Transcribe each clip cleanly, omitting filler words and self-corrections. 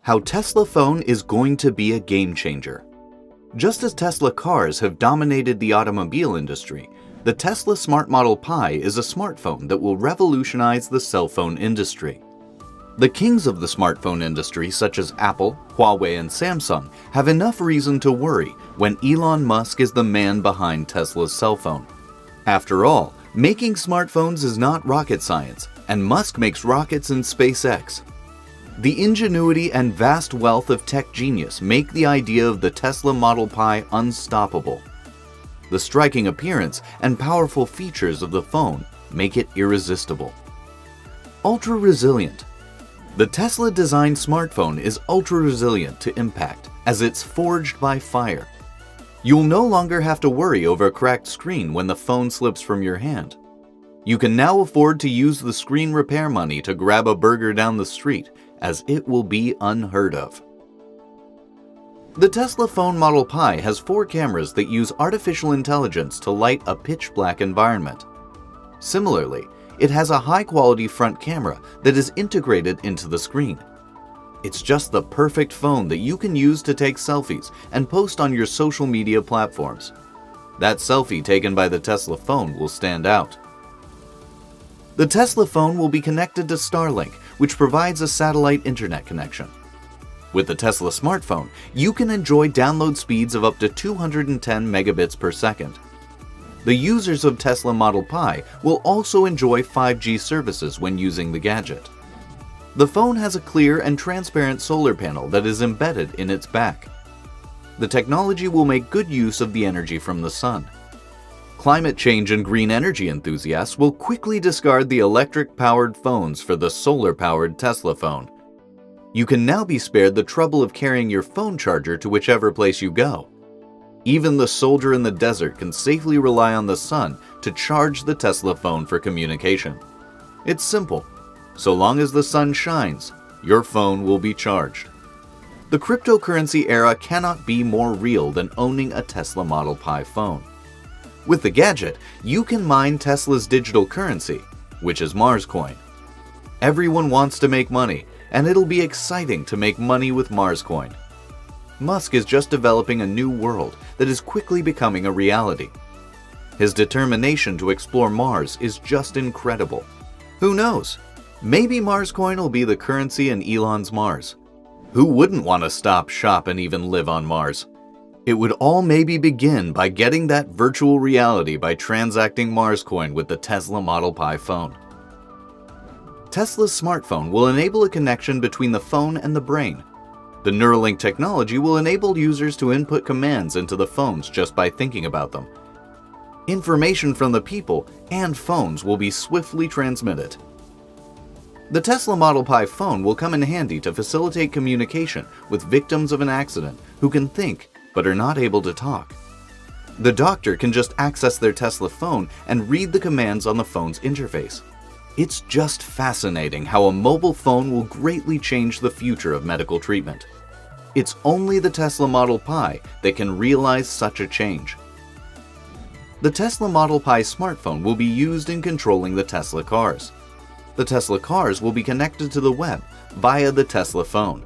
How Tesla phone is going to be a game changer. Just as Tesla cars have dominated the automobile industry, the Tesla Smart Model Pi is a smartphone that will revolutionize the cell phone industry. The kings of the smartphone industry, such as Apple, Huawei, and Samsung, have enough reason to worry when Elon Musk is the man behind Tesla's cell phone. After all, making smartphones is not rocket science, and Musk makes rockets in SpaceX. The ingenuity and vast wealth of tech genius make the idea of the Tesla Model Pi unstoppable. The striking appearance and powerful features of the phone make it irresistible. Ultra-resilient. The Tesla-designed smartphone is ultra-resilient to impact, as it's forged by fire. You'll no longer have to worry over a cracked screen when the phone slips from your hand. You can now afford to use the screen repair money to grab a burger down the street, as it will be unheard of. The Tesla phone Model Pi has 4 cameras that use artificial intelligence to light a pitch-black environment. Similarly, it has a high-quality front camera that is integrated into the screen. It's just the perfect phone that you can use to take selfies and post on your social media platforms. That selfie taken by the Tesla phone will stand out. The Tesla phone will be connected to Starlink, which provides a satellite internet connection. With the Tesla smartphone, you can enjoy download speeds of up to 210 megabits per second. The users of Tesla Model Pi will also enjoy 5G services when using the gadget. The phone has a clear and transparent solar panel that is embedded in its back. The technology will make good use of the energy from the sun. Climate change and green energy enthusiasts will quickly discard the electric-powered phones for the solar-powered Tesla phone. You can now be spared the trouble of carrying your phone charger to whichever place you go. Even the soldier in the desert can safely rely on the sun to charge the Tesla phone for communication. It's simple. So long as the sun shines, your phone will be charged. The cryptocurrency era cannot be more real than owning a Tesla Model Pi phone. With the gadget, you can mine Tesla's digital currency, which is Mars Coin. Everyone wants to make money, and it'll be exciting to make money with Mars Coin. Musk is just developing a new world that is quickly becoming a reality. His determination to explore Mars is just incredible. Who knows? Maybe Mars Coin will be the currency in Elon's Mars. Who wouldn't want to stop, shop, and even live on Mars? It would all maybe begin by getting that virtual reality by transacting Mars Coin with the Tesla Model Pi phone. Tesla's smartphone will enable a connection between the phone and the brain. The Neuralink technology will enable users to input commands into the phones just by thinking about them. Information from the people and phones will be swiftly transmitted. The Tesla Model Pi phone will come in handy to facilitate communication with victims of an accident who can think but are not able to talk. The doctor can just access their Tesla phone and read the commands on the phone's interface. It's just fascinating how a mobile phone will greatly change the future of medical treatment. It's only the Tesla Model Pi that can realize such a change. The Tesla Model Pi smartphone will be used in controlling the Tesla cars. The Tesla cars will be connected to the web via the Tesla phone.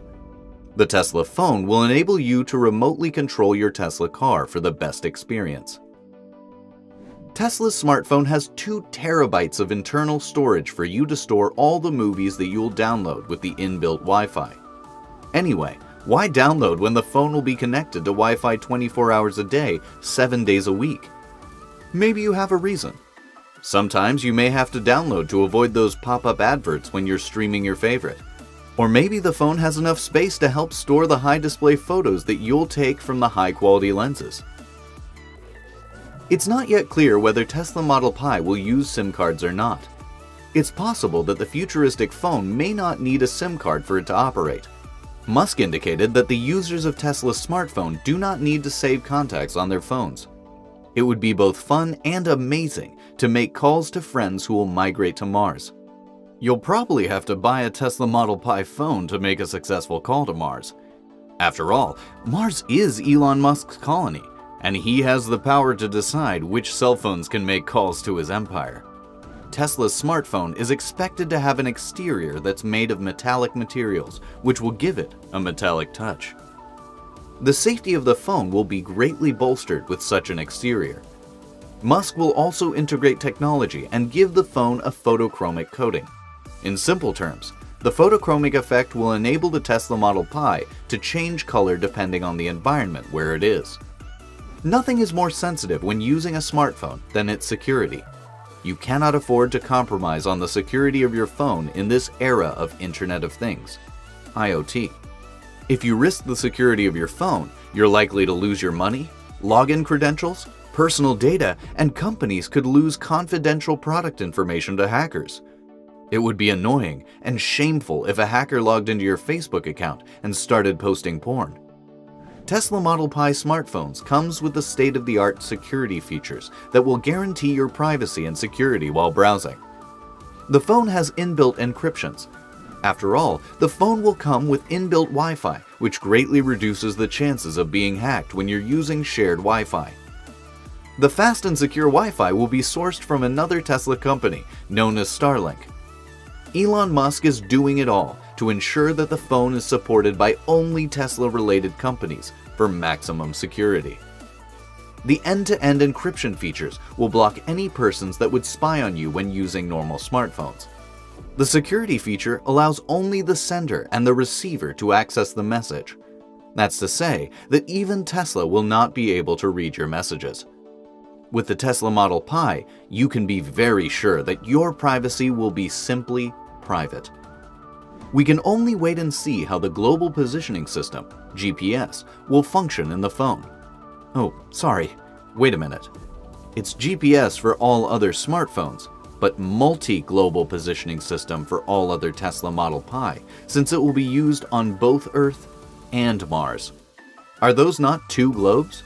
The Tesla phone will enable you to remotely control your Tesla car for the best experience. Tesla's smartphone has 2 terabytes of internal storage for you to store all the movies that you'll download with the inbuilt Wi-Fi. Anyway, why download when the phone will be connected to Wi-Fi 24 hours a day, 7 days a week? Maybe you have a reason. Sometimes you may have to download to avoid those pop-up adverts when you're streaming your favorite. Or maybe the phone has enough space to help store the high-display photos that you'll take from the high-quality lenses. It's not yet clear whether Tesla Model Pi will use SIM cards or not. It's possible that the futuristic phone may not need a SIM card for it to operate. Musk indicated that the users of Tesla's smartphone do not need to save contacts on their phones. It would be both fun and amazing to make calls to friends who will migrate to Mars. You'll probably have to buy a Tesla Model Pi phone to make a successful call to Mars. After all, Mars is Elon Musk's colony, and he has the power to decide which cell phones can make calls to his empire. Tesla's smartphone is expected to have an exterior that's made of metallic materials, which will give it a metallic touch. The safety of the phone will be greatly bolstered with such an exterior. Musk will also integrate technology and give the phone a photochromic coating. In simple terms, the photochromic effect will enable the Tesla Model Pi to change color depending on the environment where it is. Nothing is more sensitive when using a smartphone than its security. You cannot afford to compromise on the security of your phone in this era of Internet of Things, IoT. If you risk the security of your phone, you're likely to lose your money, login credentials, personal data, and companies could lose confidential product information to hackers. It would be annoying and shameful if a hacker logged into your Facebook account and started posting porn. Tesla Model Pi smartphones comes with the state-of-the-art security features that will guarantee your privacy and security while browsing. The phone has inbuilt encryptions. After all, the phone will come with inbuilt Wi-Fi, which greatly reduces the chances of being hacked when you're using shared Wi-Fi. The fast and secure Wi-Fi will be sourced from another Tesla company known as Starlink. Elon Musk is doing it all to ensure that the phone is supported by only Tesla-related companies for maximum security. The end-to-end encryption features will block any persons that would spy on you when using normal smartphones. The security feature allows only the sender and the receiver to access the message. That's to say that even Tesla will not be able to read your messages. With the Tesla Model Pi, you can be very sure that your privacy will be simply private. We can only wait and see how the Global Positioning System, GPS, will function in the phone. Oh, sorry, wait a minute. It's GPS for all other smartphones, but multi-global positioning system for all other Tesla Model Pi, since it will be used on both Earth and Mars. Are those not two globes?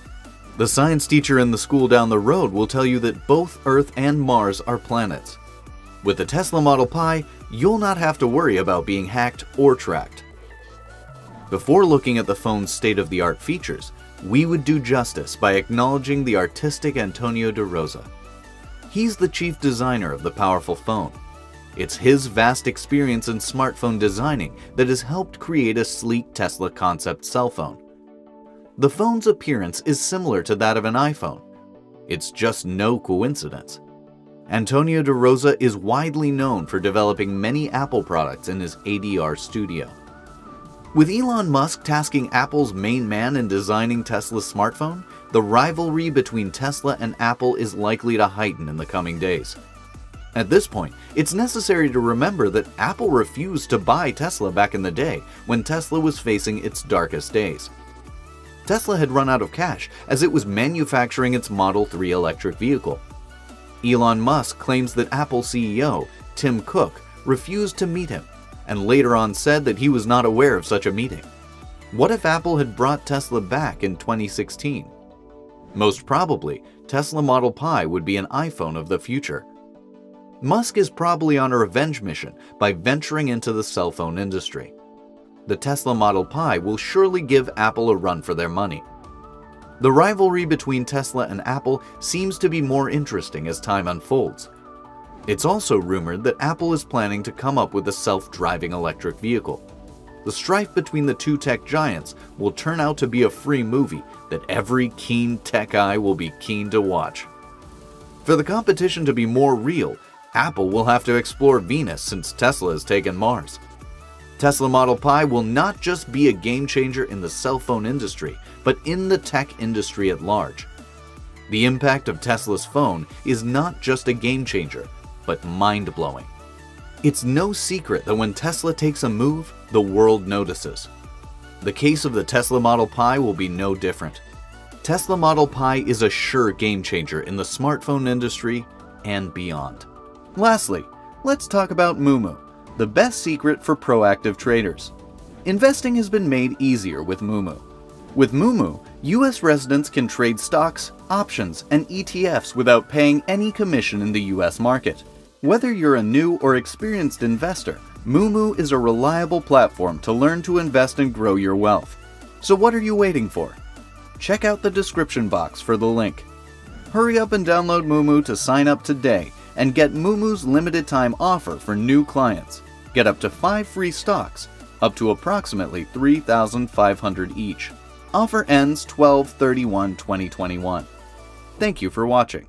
The science teacher in the school down the road will tell you that both Earth and Mars are planets. With the Tesla Model Pi, you'll not have to worry about being hacked or tracked. Before looking at the phone's state-of-the-art features, we would do justice by acknowledging the artistic Antonio de Rosa. He's the chief designer of the powerful phone. It's his vast experience in smartphone designing that has helped create a sleek Tesla concept cell phone. The phone's appearance is similar to that of an iPhone. It's just no coincidence. Antonio de Rosa is widely known for developing many Apple products in his ADR studio. With Elon Musk tasking Apple's main man in designing Tesla's smartphone, the rivalry between Tesla and Apple is likely to heighten in the coming days. At this point, it's necessary to remember that Apple refused to buy Tesla back in the day when Tesla was facing its darkest days. Tesla had run out of cash as it was manufacturing its Model 3 electric vehicle. Elon Musk claims that Apple CEO, Tim Cook, refused to meet him, and later on said that he was not aware of such a meeting. What if Apple had brought Tesla back in 2016? Most probably, Tesla Model Pi would be an iPhone of the future. Musk is probably on a revenge mission by venturing into the cell phone industry. The Tesla Model Pi will surely give Apple a run for their money. The rivalry between Tesla and Apple seems to be more interesting as time unfolds. It's also rumored that Apple is planning to come up with a self-driving electric vehicle. The strife between the two tech giants will turn out to be a free movie that every keen tech eye will be keen to watch. For the competition to be more real, Apple will have to explore Venus since Tesla has taken Mars. Tesla Model Pi will not just be a game changer in the cell phone industry, but in the tech industry at large. The impact of Tesla's phone is not just a game changer, but mind-blowing. It's no secret that when Tesla takes a move, the world notices. The case of the Tesla Model Pi will be no different. Tesla Model Pi is a sure game changer in the smartphone industry and beyond. Lastly, let's talk about Moomoo, the best secret for proactive traders. Investing has been made easier with Moomoo. With Moomoo, U.S. residents can trade stocks, options, and ETFs without paying any commission in the U.S. market. Whether you're a new or experienced investor, Moomoo is a reliable platform to learn to invest and grow your wealth. So what are you waiting for? Check out the description box for the link. Hurry up and download Moomoo to sign up today and get Moomoo's limited time offer for new clients. Get up to 5 free stocks, up to approximately 3,500 each. Offer ends 12/31/2021. Thank you for watching.